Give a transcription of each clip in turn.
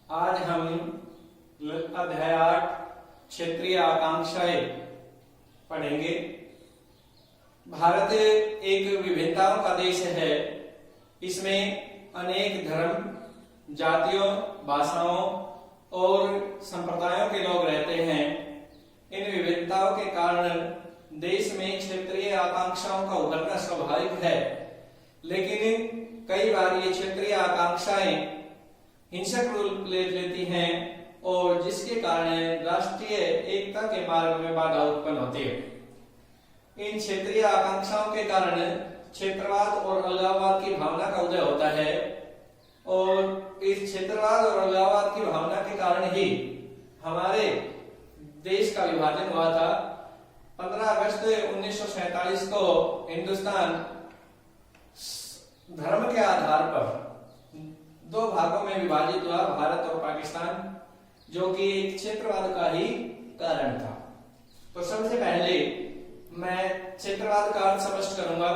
आज हम अध्याय 8 क्षेत्रीय आकांक्षाएं पढ़ेंगे। भारत एक विभिन्नताओं का देश है। इसमें अनेक धर्म, जातियों, भाषाओं और संप्रदायों के लोग रहते हैं। इन विभिन्नताओं के कारण देश में क्षेत्रीय आकांक्षाओं का उभरना स्वाभाविक है, लेकिन कई बार ये क्षेत्रीय आकांक्षाएं हिंसक रूप ले लेती हैं और जिसके कारण राष्ट्रीय एकता के मार्ग में बाधा उत्पन्न होती है। इन क्षेत्रीय आकांक्षाओं के कारण क्षेत्रवाद और अलगाववाद की भावना का उदय होता है और इस क्षेत्रवाद और अलगाववाद की भावना के कारण ही हमारे देश का विभाजन हुआ था। 15 अगस्त 1947 को हिंदुस्तान धर्म के आधार पर दो भागों में विभाजित हुआ, भारत और पाकिस्तान, जो कि एक क्षेत्रवाद का ही कारण था। तो सबसे पहले मैं क्षेत्रवाद का अर्थ स्पष्ट करूंगा।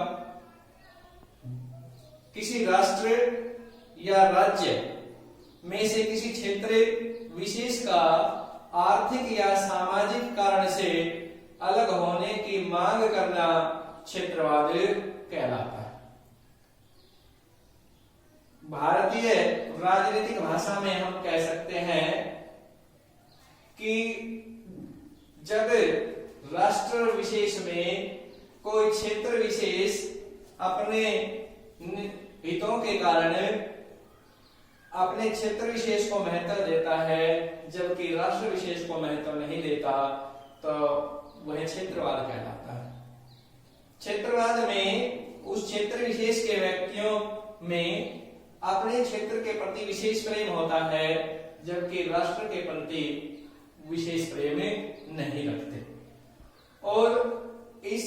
किसी राष्ट्र या राज्य में से किसी क्षेत्र विशेष का आर्थिक या सामाजिक कारण से अलग होने की मांग करना क्षेत्रवाद कहलाता है। भारतीय राजनीतिक भाषा में हम कह सकते हैं कि जब राष्ट्र विशेष में कोई क्षेत्र विशेष अपने हितों के कारण अपने क्षेत्र विशेष को महत्व देता है, जबकि राष्ट्र विशेष को महत्व नहीं देता, तो वह क्षेत्रवाद कहलाता है। क्षेत्रवाद में उस क्षेत्र विशेष के व्यक्तियों में अपने क्षेत्र के प्रति विशेष प्रेम होता है, जबकि राष्ट्र के प्रति विशेष प्रेम नहीं रखते। और इस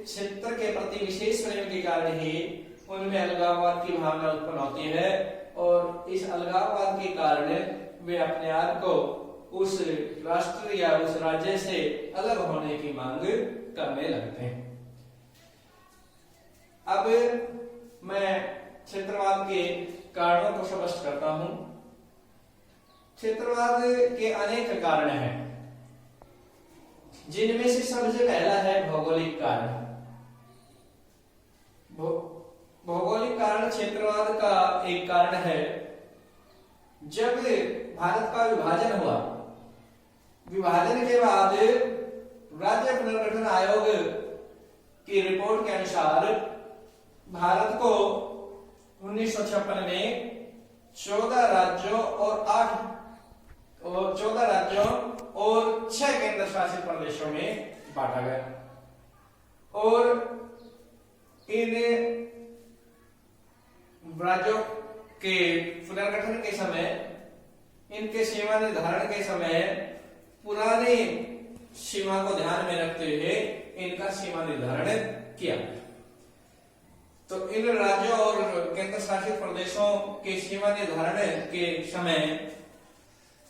क्षेत्र के प्रति विशेष प्रेम के कारण ही उनमें अलगाववाद की भावना उत्पन्न होती है और इस अलगाववाद के कारण वे अपने आप को उस राष्ट्र या उस राज्य से अलग होने की मांग करने लगते हैं। अब मैं क्षेत्रवाद के कारणों को स्पष्ट करता हूं। क्षेत्रवाद के अनेक कारण हैं, जिनमें से सबसे पहला है भौगोलिक कारण। भौगोलिक कारण क्षेत्रवाद का एक कारण है। जब भारत का विभाजन हुआ, विभाजन के बाद राज्य पुनर्गठन आयोग की रिपोर्ट के अनुसार भारत को 1956 में 14 राज्यों और 6 केंद्र शासित प्रदेशों में बांटा गया और इन राज्यों के पुनर्गठन के समय, इनके सीमा निर्धारण के समय पुरानी सीमा को ध्यान में रखते हुए इनका सीमा निर्धारण किया। तो इन राज्यों और केंद्र शासित प्रदेशों के सीमा निर्धारण के समय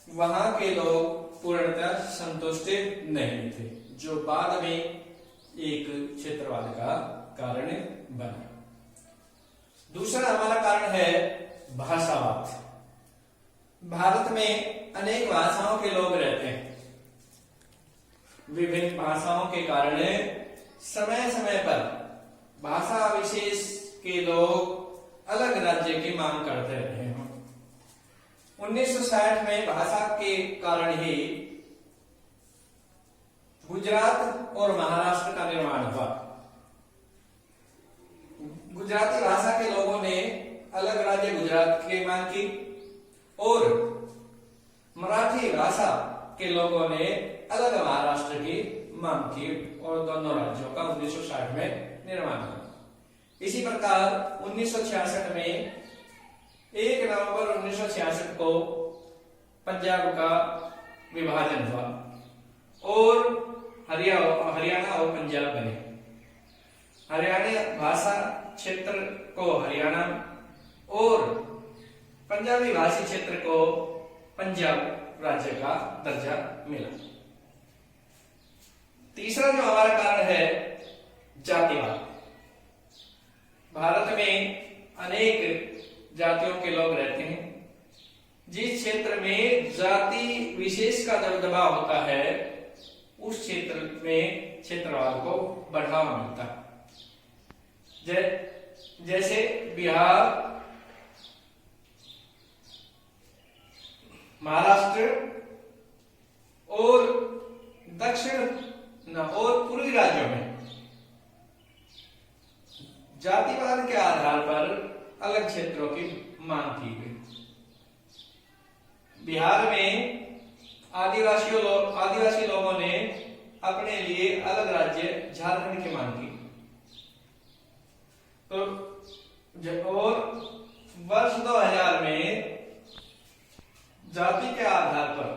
वहां के लोग पूर्णतः संतुष्ट नहीं थे, जो बाद में एक क्षेत्रवाद का कारण बना। दूसरा हमारा कारण है भाषावाद। भारत में अनेक भाषाओं के लोग रहते हैं। विभिन्न भाषाओं के कारण समय समय पर भाषा विशेष के लोग अलग राज्य की मांग करते रहे हैं। 1960 में भाषा के कारण ही गुजरात और महाराष्ट्र का निर्माण हुआ। गुजराती भाषा के लोगों ने अलग राज्य गुजरात की मांग की और मराठी भाषा के लोगों ने अलग महाराष्ट्र की मांग की और दोनों राज्यों का 1960 में निर्माण हुआ। इसी प्रकार 1966 में 1 नवंबर 1966 को पंजाब का विभाजन हुआ और हरियाणा और पंजाब बने। हरियाणा भाषा क्षेत्र को हरियाणा और पंजाबी भाषी क्षेत्र को पंजाब राज्य का दर्जा मिला। तीसरा जो हमारा कारण है जातिवाद। भारत में अनेक जातियों के लोग रहते हैं। जिस क्षेत्र में जाति विशेष का दबदबा होता है उस क्षेत्र में क्षेत्रवाद को बढ़ावा मिलता है। जैसे बिहार, महाराष्ट्र और दक्षिण और पूर्वी राज्यों में जातिवाद के आधार पर अलग क्षेत्रों की मांग की गई। बिहार में आदिवासी लोगों ने अपने लिए अलग राज्य झारखंड की मांग की। तो और वर्ष 2000 में जाति के आधार पर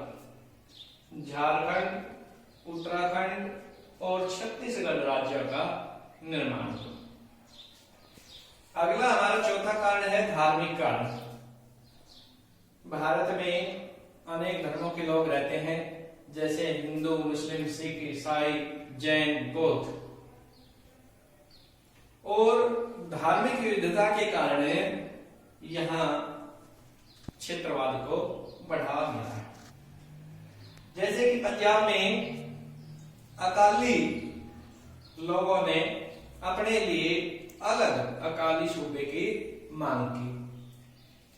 झारखंड, उत्तराखंड और छत्तीसगढ़ राज्यों का निर्माण हुआ। अगला हमारा चौथा कारण है धार्मिक कारण। भारत में अनेक धर्मों के लोग रहते हैं, जैसे हिंदू, मुस्लिम, सिख, ईसाई, जैन, बौद्ध। और धार्मिक विविधता के कारण यहाँ क्षेत्रवाद को बढ़ावा मिला है। जैसे कि पंजाब में अकाली लोगों ने अपने लिए अलग अकाली सूबे की मांग की।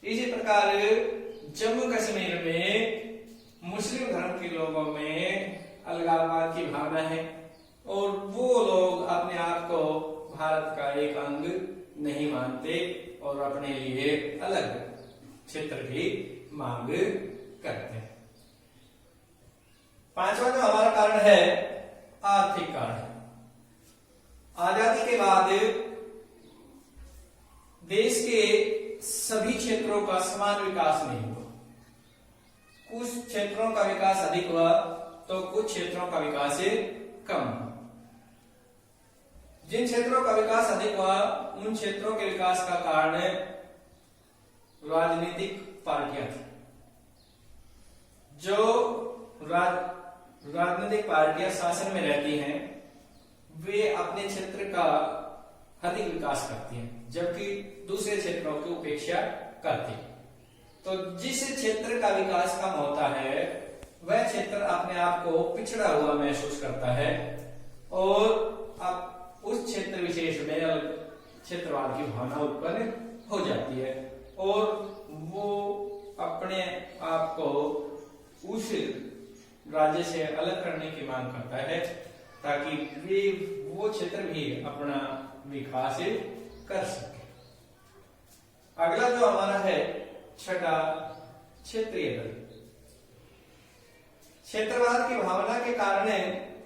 इसी प्रकार जम्मू कश्मीर में मुस्लिम धर्म के लोगों में अलगाववाद की भावना है और वो लोग अपने आप को भारत का एक अंग नहीं मानते और अपने लिए अलग क्षेत्र की मांग करते हैं। पांचवा जो हमारा कारण है आर्थिक कारण। आजादी के बाद देश के सभी क्षेत्रों का समान विकास नहीं हुआ। कुछ क्षेत्रों का विकास अधिक हुआ तो कुछ क्षेत्रों का विकास कम हुआ। जिन क्षेत्रों का विकास अधिक हुआ उन क्षेत्रों के विकास का कारण राजनीतिक पार्टियां थी। जो राजनीतिक पार्टियां शासन में रहती हैं वे अपने क्षेत्र का अधिक विकास करती हैं, जबकि दूसरे क्षेत्रों की उपेक्षा करती हैं। तो जिस क्षेत्र का विकास कम होता है वह क्षेत्र अपने आप को पिछड़ा हुआ महसूस करता है और अब उस क्षेत्र विशेष में क्षेत्रवाद की भावना उत्पन्न हो जाती है और वो अपने आप को उस राज्य से अलग करने की मांग करता है ताकि वे वो क्षेत्र भी अपना विकास कर सके। अगला जो हमारा है छठा, क्षेत्रीय दल। क्षेत्रवाद की भावना के कारण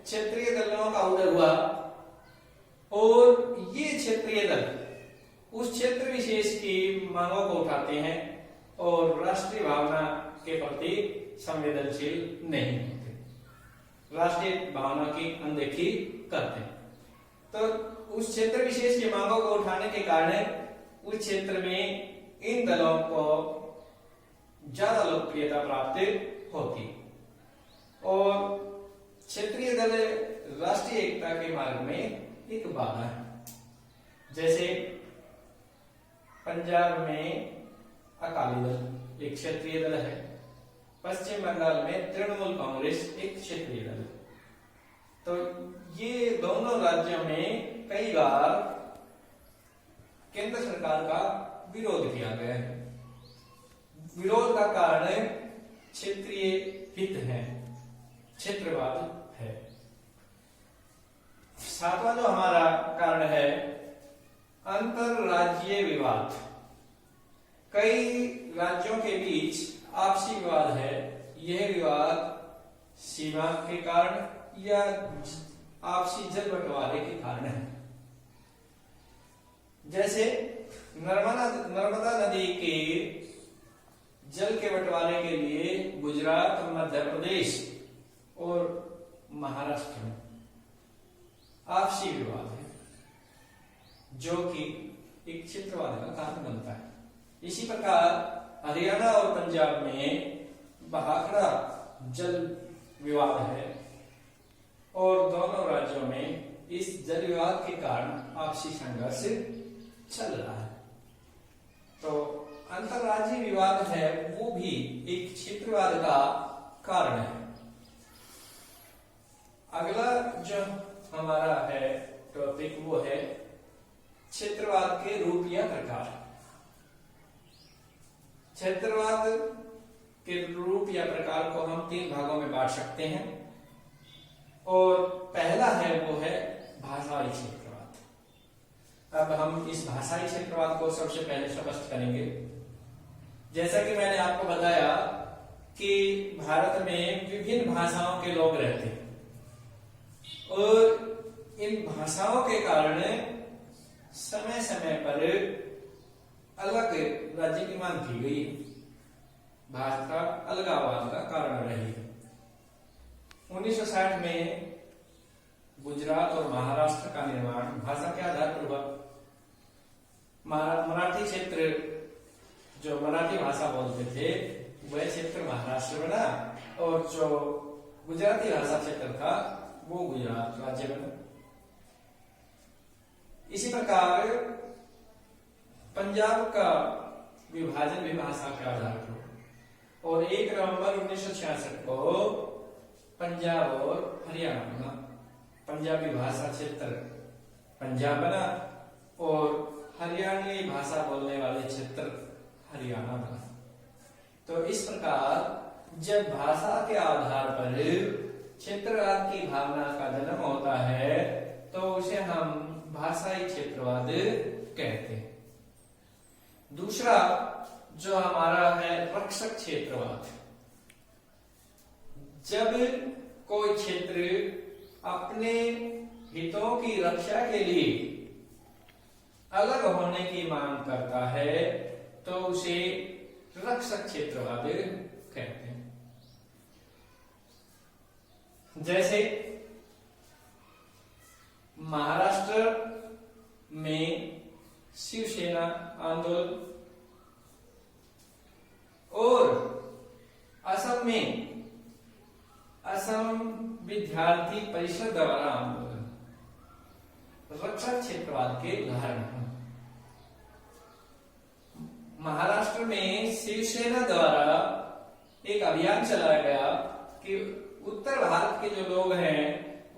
क्षेत्रीय दलों का उदय हुआ और ये क्षेत्रीय दल उस क्षेत्र विशेष की मांगों को उठाते हैं और राष्ट्रीय भावना के प्रति संवेदनशील नहीं होते, राष्ट्रीय भावना की अनदेखी करते हैं। तो उस क्षेत्र विशेष की मांगों को उठाने के कारण उस क्षेत्र में इन दलों को ज्यादा लोकप्रियता प्राप्त होती और क्षेत्रीय दल राष्ट्रीय एकता के मार्ग में एक बाधा है। जैसे पंजाब में अकाली दल एक क्षेत्रीय दल है, पश्चिम बंगाल में तृणमूल कांग्रेस एक क्षेत्रीय दल है। तो ये दोनों राज्यों में कई बार केंद्र सरकार का विरोध किया गया है। विरोध का कारण क्षेत्रीय हित है, क्षेत्रवाद है। सातवां जो हमारा कारण है अंतरराज्यीय विवाद। कई राज्यों के बीच आपसी विवाद है। यह विवाद सीमा के कारण या आपसी जल बंटवारे के कारण है। जैसे नर्मदा नदी के जल के बंटवारे के लिए गुजरात, मध्य प्रदेश और महाराष्ट्र में आपसी विवाद है जो कि एक क्षेत्रवाद का कारण बनता है। इसी प्रकार हरियाणा और पंजाब में भाखड़ा जल विवाद है और दोनों राज्यों में इस जल विवाद के कारण आपसी संघर्ष चल रहा है। तो अंतरराज्यीय विवाद है वो भी एक क्षेत्रवाद का कारण है। अगला जो हमारा है टॉपिक वो है क्षेत्रवाद के रूप या प्रकार। क्षेत्रवाद के रूप या प्रकार को हम 3 भागों में बांट सकते हैं और पहला है वो है भाषाई क्षेत्रवाद। अब हम इस भाषाई क्षेत्रवाद को सबसे पहले स्पष्ट करेंगे। जैसा कि मैंने आपको बताया कि भारत में विभिन्न भाषाओं के लोग रहते हैं और इन भाषाओं के कारण समय समय पर अलग राज्य की मांग की गई। भाषा अलगाववाद का कारण रही है। 1960 में गुजरात और महाराष्ट्र का निर्माण भाषा के आधार पर हुआ। मराठी क्षेत्र जो मराठी भाषा बोलते थे वह क्षेत्र महाराष्ट्र बना और जो गुजराती भाषा क्षेत्र था वो गुजरात राज्य बना। इसी प्रकार पंजाब का विभाजन भी भाषा के आधार पर और 1 नवंबर 1966 को पंजाब और हरियाणा बना। पंजाबी भाषा क्षेत्र पंजाब बना और हरियाणवी भाषा बोलने वाले क्षेत्र हरियाणा बना। तो इस प्रकार जब भाषा के आधार पर क्षेत्रवाद की भावना का जन्म होता है तो उसे हम भाषाई क्षेत्रवाद कहते हैं। दूसरा जो हमारा है रक्षक क्षेत्रवाद। जब कोई क्षेत्र अपने हितों की रक्षा के लिए अलग होने की मांग करता है तो उसे रक्षक क्षेत्रवाद कहते हैं। जैसे महाराष्ट्र में शिवसेना आंदोलन और असम में असम विद्यार्थी परिषद द्वारा आंदोलन रक्षक क्षेत्रवाद के उदाहरण हैं। महाराष्ट्र में शिवसेना द्वारा एक अभियान चलाया गया कि उत्तर भारत के जो लोग हैं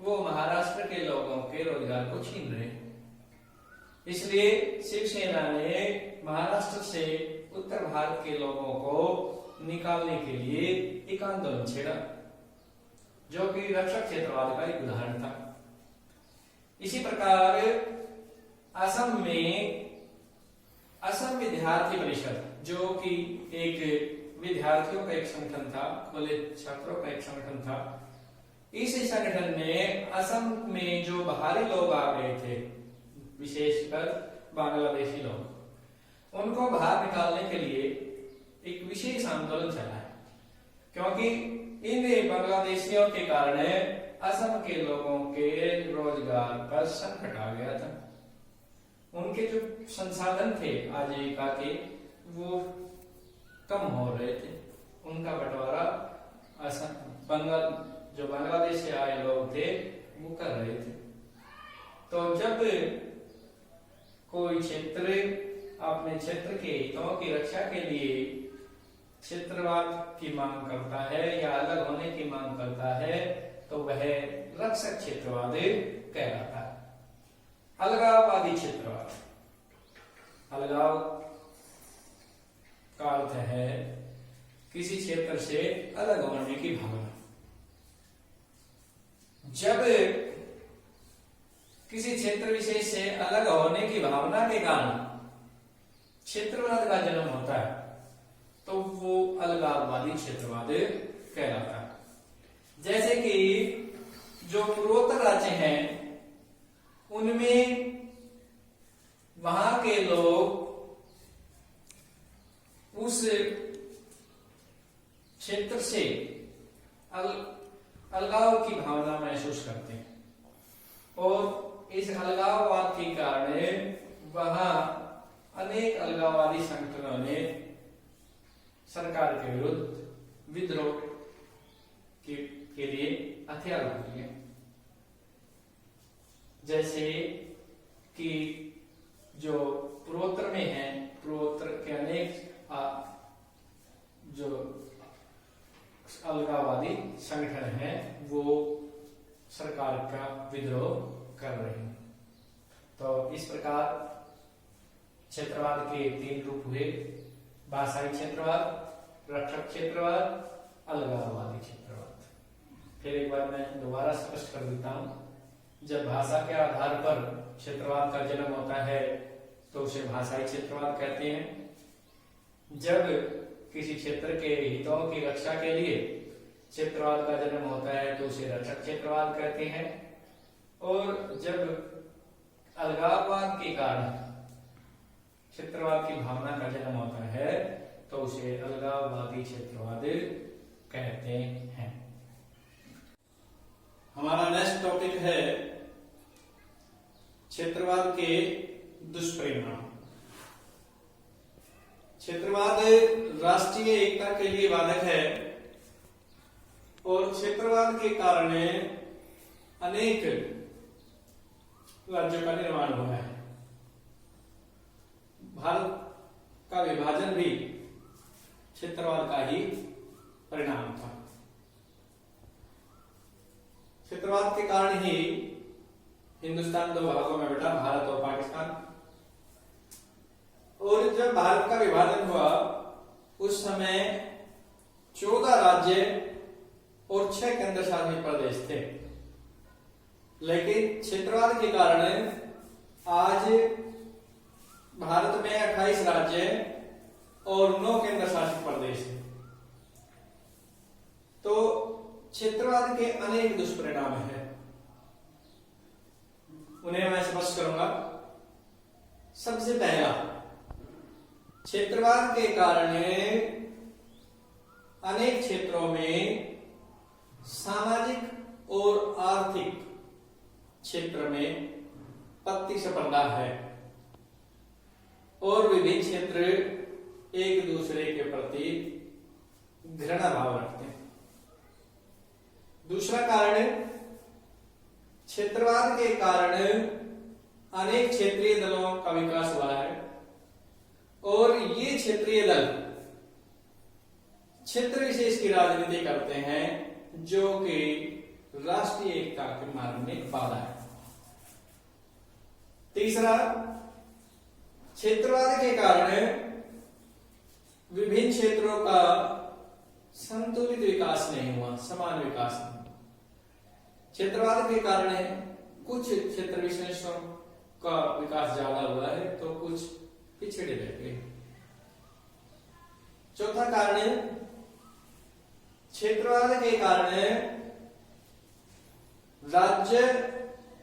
वो महाराष्ट्र के लोगों के रोजगार को छीन रहे हैं। इसलिए शिवसेना ने महाराष्ट्र से उत्तर भारत के लोगों को निकालने के लिए एक आंदोलन छेड़ा जो कि रक्षक क्षेत्रवाद का एक उदाहरण था। इसी प्रकार असम में असम विद्यार्थी परिषद जो कि एक विद्यार्थियों का एक संगठन था, कॉलेज छात्रों का एक संगठन था। इस संगठन ने असम में जो बाहरी लोग आ गए थे विशेषकर बांग्लादेशी लोग, उनको बाहर निकालने के लिए एक विशेष आंदोलन चला है क्योंकि इन बांग्लादेशियों के कारण असम के लोगों के रोजगार पर संकट आ गया था। उनके जो संसाधन थे आजीविका के वो कम हो रहे थे। उनका बंटवारा जो बांग्लादेश से आए लोग थे वो कर रहे थे। तो जब कोई क्षेत्र अपने क्षेत्र के हितों की रक्षा के लिए क्षेत्रवाद की मांग करता है या अलग होने की मांग करता है तो वह रक्षक क्षेत्रवाद कहलाता है। अलगाववादी क्षेत्रवाद। अलगाव का अर्थ है किसी क्षेत्र से अलग होने की भावना। जब किसी क्षेत्र विशेष से अलग होने की भावना के कारण क्षेत्रवाद का जन्म होता है तो वो अलगाववादी क्षेत्रवाद कहलाता है। जैसे कि जो पूर्वोत्तर राज्य हैं उनमें वहां के लोग उस क्षेत्र से अलगाव की भावना महसूस करते हैं और इस अलगाववाद के कारण वहां अनेक अलगाववादी संगठनों ने सरकार के विरुद्ध विद्रोह के लिए हथियार उठाए। जैसे कि जो पूर्वोत्तर में है, पूर्वोत्तर के अनेक जो अलगाववादी संगठन है वो सरकार का विद्रोह कर रहे हैं। तो इस प्रकार क्षेत्रवाद के 3 रूप हुए: भाषाई क्षेत्रवाद, रक्षक क्षेत्रवाद, अलगाववादी क्षेत्रवाद। फिर एक बार मैं दोबारा स्पष्ट कर देता हूं। जब भाषा के आधार पर क्षेत्रवाद का जन्म होता है तो उसे भाषाई क्षेत्रवाद कहते हैं। जब किसी क्षेत्र के हितों की रक्षा के लिए क्षेत्रवाद का जन्म होता है तो उसे रक्षक क्षेत्रवाद कहते हैं। और जब अलगाववाद के कारण क्षेत्रवाद की भावना का जन्म होता है तो उसे अलगाववादी क्षेत्रवाद कहते हैं। हमारा नेक्स्ट टॉपिक है क्षेत्रवाद के दुष्परिणाम। क्षेत्रवाद राष्ट्रीय एकता के लिए बाधक है और क्षेत्रवाद के कारण अनेक राज्यों का निर्माण हुआ है। भारत का विभाजन भी क्षेत्रवाद का ही परिणाम था। क्षेत्रवाद के कारण ही हिंदुस्तान 2 भागों में बटा, भारत और पाकिस्तान। और जब भारत का विभाजन हुआ उस समय 14 राज्य और 6 केंद्र शासित प्रदेश थे। लेकिन क्षेत्रवाद के कारण आज भारत में 28 राज्य और 9 केंद्र शासित प्रदेश हैं। तो क्षेत्रवाद के अनेक दुष्परिणाम हैं, उन्हें मैं स्पष्ट करूंगा। सबसे पहला, क्षेत्रवाद के कारण अनेक क्षेत्रों में सामाजिक और आर्थिक क्षेत्र में प्रतिस्पर्धा है और विभिन्न क्षेत्र एक दूसरे के प्रति घृणा भाव रखते हैं। दूसरा कारण, क्षेत्रवाद के कारण अनेक क्षेत्रीय दलों का विकास हुआ है और ये क्षेत्रीय दल क्षेत्र विशेष की राजनीति करते हैं जो कि राष्ट्रीय एकता के मार्ग में बाधा है। तीसरा, क्षेत्रवाद के कारण विभिन्न क्षेत्रों का संतुलित विकास नहीं हुआ, समान विकास नहीं। क्षेत्रवाद के कारण कुछ क्षेत्र विशेषों का विकास ज्यादा हुआ है तो कुछ पिछड़े रह गए। चौथा कारण, क्षेत्रवाद के कारण राज्य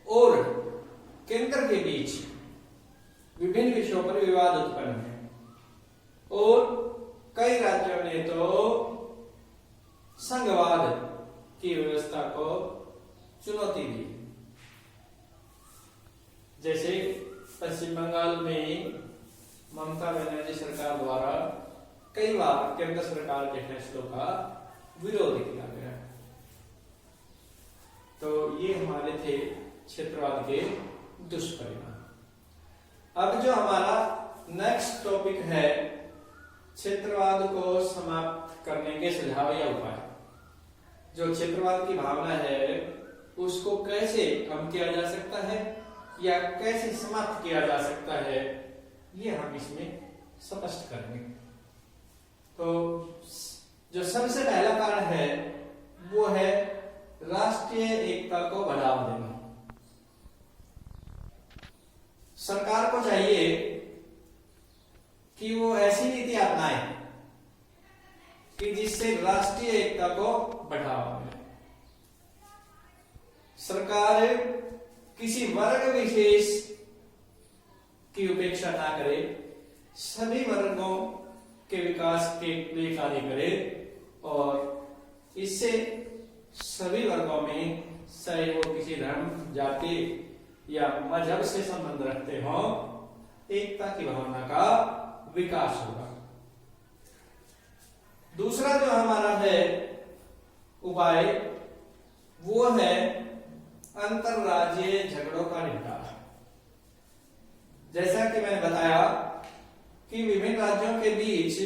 और केंद्र के बीच विभिन्न विषयों पर विवाद उत्पन्न है और कई राज्यों ने तो संघवाद की व्यवस्था को चुनौती दी। जैसे पश्चिम बंगाल में ममता बनर्जी सरकार द्वारा कई बार केंद्र सरकार के फैसलों का विरोध किया गया। तो ये हमारे थे क्षेत्रवाद के दुष्परिणाम। अब जो हमारा नेक्स्ट टॉपिक है, क्षेत्रवाद को समाप्त करने के सुझाव या उपाय। जो क्षेत्रवाद की भावना है उसको कैसे कम किया जा सकता है या कैसे समाप्त किया जा सकता है, ये हम इसमें स्पष्ट करेंगे। तो जो सबसे पहला कारण है वो है राष्ट्रीय एकता को बढ़ावा देना। सरकार को चाहिए कि वो ऐसी नीति अपनाए कि जिससे राष्ट्रीय एकता को बढ़ावा मिले। सरकार किसी वर्ग विशेष की उपेक्षा ना करे, सभी वर्गों के विकास के लिए कार्य करे और इससे सभी वर्गों में, चाहे वो किसी धर्म, जाति या मजहब से संबंध रखते हो, एकता की भावना का विकास होगा। दूसरा जो हमारा है उपाय वो है अंतरराज्यीय झगड़ों का निपटारा। जैसा कि मैंने बताया कि विभिन्न राज्यों के बीच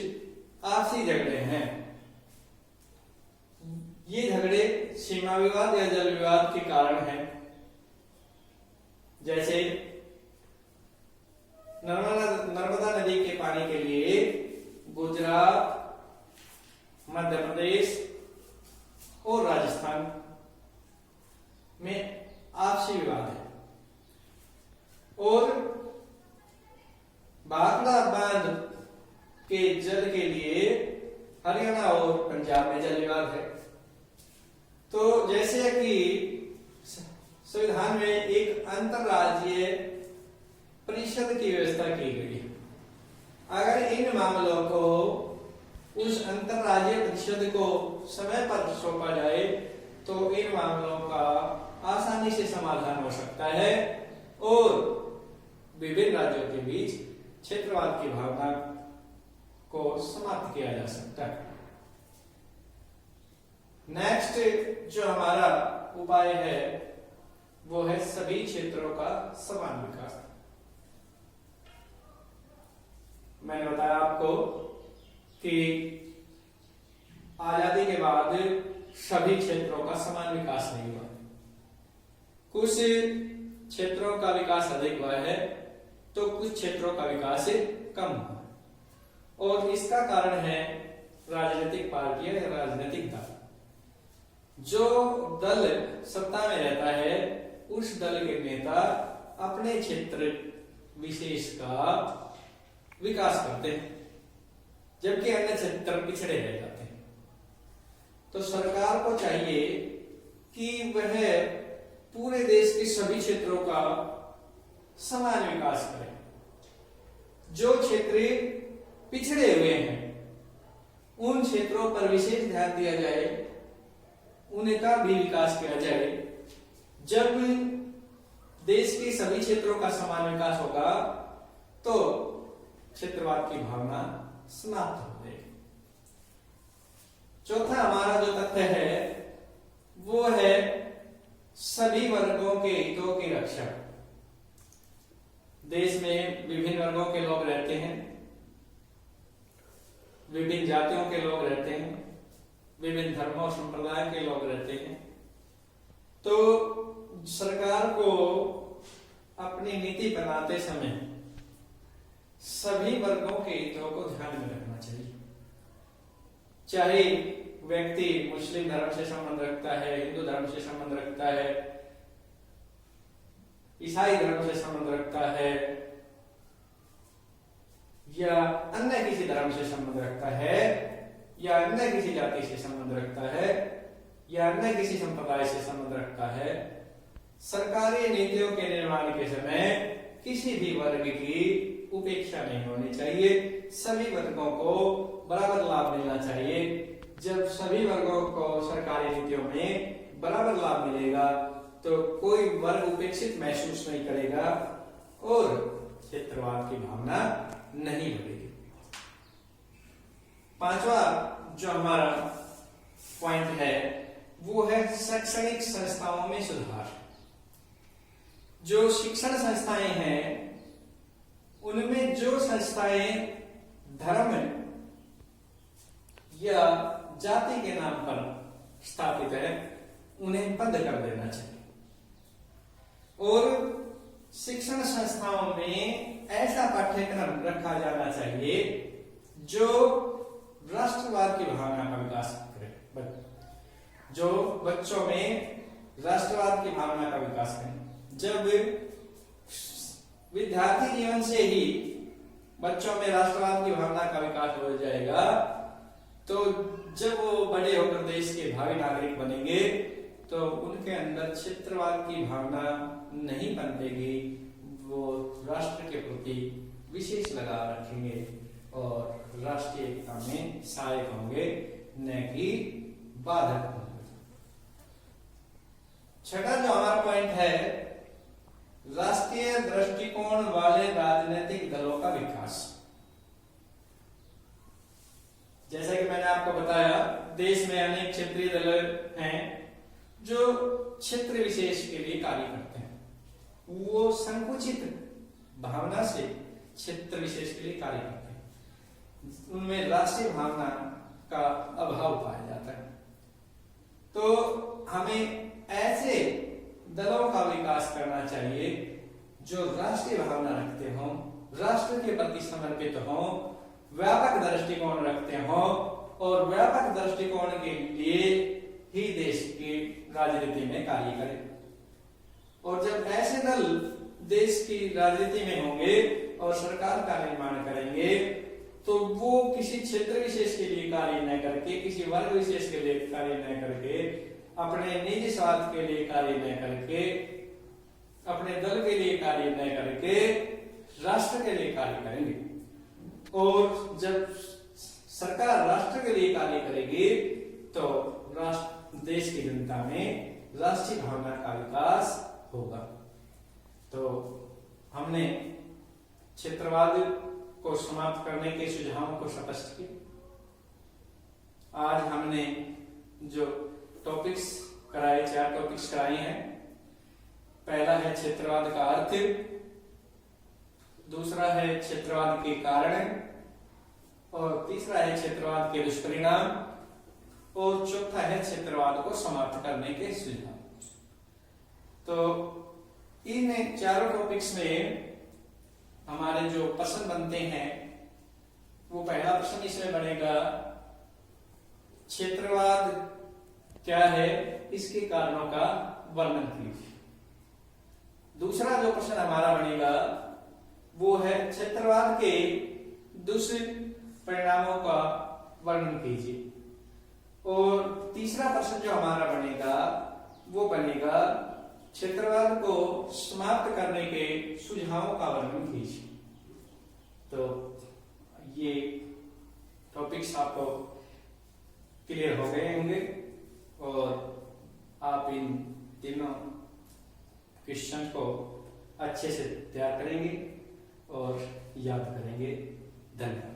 आपसी झगड़े हैं। ये झगड़े सीमा विवाद या जल विवाद के कारण हैं। जैसे नर्मदा नदी के पानी के लिए गुजरात, मध्य प्रदेश और राजस्थान में आपसी विवाद है, और भाखड़ा बांध के जल के लिए हरियाणा और पंजाब में जल विवाद है। तो जैसे कि संविधान में एक अंतरराज्यीय परिषद की व्यवस्था की गई है, अगर इन मामलों को उस अंतरराज्यीय परिषद को समय पर सौंपा जाए तो इन मामलों का आसानी से समाधान हो सकता है और विभिन्न राज्यों के बीच क्षेत्रवाद की भावना को समाप्त किया जा सकता है। नेक्स्ट जो हमारा उपाय है वो है सभी क्षेत्रों का समान विकास। मैंने बताया आपको कि आजादी के बाद सभी क्षेत्रों का समान विकास नहीं हुआ, कुछ क्षेत्रों का विकास अधिक हुआ है तो कुछ क्षेत्रों का विकास कम हुआ, और इसका कारण है राजनीतिक पार्टियां या राजनीतिक दल। जो दल सत्ता में रहता है उस दल के नेता अपने क्षेत्र विशेष का विकास करते हैं, जबकि अन्य क्षेत्र पिछड़े रह जाते हैं। तो सरकार को चाहिए कि वह पूरे देश के सभी क्षेत्रों का समान विकास करे। जो क्षेत्र पिछड़े हुए हैं उन क्षेत्रों पर विशेष ध्यान दिया जाए, उनका भी विकास किया जाए। जब देश के सभी क्षेत्रों का समान विकास होगा तो क्षेत्रवाद की भावना समाप्त हो जाएगी। चौथा हमारा जो तथ्य है वो है सभी वर्गों के हितों की रक्षा। देश में विभिन्न वर्गों के लोग रहते हैं, विभिन्न जातियों के लोग रहते हैं, विभिन्न धर्मों संप्रदाय के लोग रहते हैं। तो सरकार को अपनी नीति बनाते समय सभी वर्गों के हितों को ध्यान में रखना चाहिए। चाहे व्यक्ति मुस्लिम धर्म से संबंध रखता है, हिंदू धर्म से संबंध रखता है, ईसाई धर्म से संबंध रखता है या अन्य किसी धर्म से संबंध रखता है या अन्य किसी जाति से संबंध रखता है या अन्य किसी संप्रदाय से संबंध रखता है, सरकारी नीतियों के निर्माण के समय किसी भी वर्ग की उपेक्षा नहीं होनी चाहिए। सभी वर्गों को बराबर लाभ मिलना चाहिए। जब सभी वर्गों को सरकारी नीतियों में बराबर लाभ मिलेगा तो कोई वर्ग उपेक्षित महसूस नहीं करेगा और क्षेत्रवाद की भावना नहीं बढ़ेगी। पांचवा जो हमारा पॉइंट है वो है शैक्षणिक संस्थाओं में सुधार। जो शिक्षण संस्थाएं हैं उनमें जो संस्थाएं धर्म या जाति के नाम पर स्थापित है उन्हें बंद कर देना चाहिए, और शिक्षण संस्थाओं में ऐसा पाठ्यक्रम रखा जाना चाहिए जो राष्ट्रवाद की भावना का विकास करे, जो बच्चों में राष्ट्रवाद की भावना का विकास करे। जब विद्यार्थी जीवन से ही बच्चों में राष्ट्रवाद की भावना का विकास हो जाएगा तो जब वो बड़े होकर देश के भावी नागरिक बनेंगे तो उनके अंदर क्षेत्रवाद की भावना नहीं पनपेगी, वो राष्ट्र के प्रति विशेष लगाव रखेंगे और राष्ट्रीय एकता में सहायक होंगे, न कि बाधक होंगे। छठा जो हमारा पॉइंट है राष्ट्रीय दृष्टिकोण वाले राजनीतिक दलों का विकास। जैसा कि मैंने आपको बताया देश में अनेक क्षेत्रीय दल हैं जो क्षेत्र विशेष के लिए कार्य करते हैं, वो संकुचित भावना से क्षेत्र विशेष के लिए कार्य करते हैं। उनमें राष्ट्रीय भावना का अभाव पाया जाता है। तो हमें ऐसे दलों का विकास करना चाहिए जो राष्ट्रीय भावना रखते हों, राष्ट्र के प्रति समर्पित हों, व्यापक दृष्टिकोण रखते हों और व्यापक दृष्टिकोण के लिए ही देश की राजनीति में कार्य करें। और जब ऐसे दल देश की राजनीति में होंगे और सरकार का निर्माण करेंगे तो वो किसी क्षेत्र विशेष के लिए कार्य न करके, किसी वर्ग विशेष के लिए कार्य न करके, अपने निजी स्वार्थ के लिए कार्य न करके, अपने दल के लिए कार्य न करके राष्ट्र के लिए कार्य करेंगे। और जब सरकार राष्ट्र के लिए कार्य करेगी तो देश की जनता में राष्ट्रीय भावना का विकास होगा। तो हमने क्षेत्रवाद को समाप्त करने के सुझावों को स्पष्ट किया। आज हमने जो टॉपिक्स कराए, 4 टॉपिक्स कराए हैं। पहला है क्षेत्रवाद का अर्थ, दूसरा है क्षेत्रवाद के कारण, और तीसरा है क्षेत्रवाद के दुष्परिणाम, और चौथा है क्षेत्रवाद को समाप्त करने के सुझाव। तो इन 4 टॉपिक्स में हमारे जो प्रश्न बनते हैं, वो पहला प्रश्न इसमें बनेगा क्षेत्रवाद क्या है, इसके कारणों का वर्णन कीजिए। दूसरा जो प्रश्न हमारा बनेगा वो है क्षेत्रवाद के दुष्परिणामों का वर्णन कीजिए। और तीसरा प्रश्न जो हमारा बनेगा वो बनेगा क्षेत्रवाद को समाप्त करने के सुझावों का वर्णन कीजिए। तो ये टॉपिक्स आपको क्लियर हो गए होंगे और आप इन तीनों क्वेश्चन को अच्छे से तैयार करेंगे और याद करेंगे। धन्यवाद।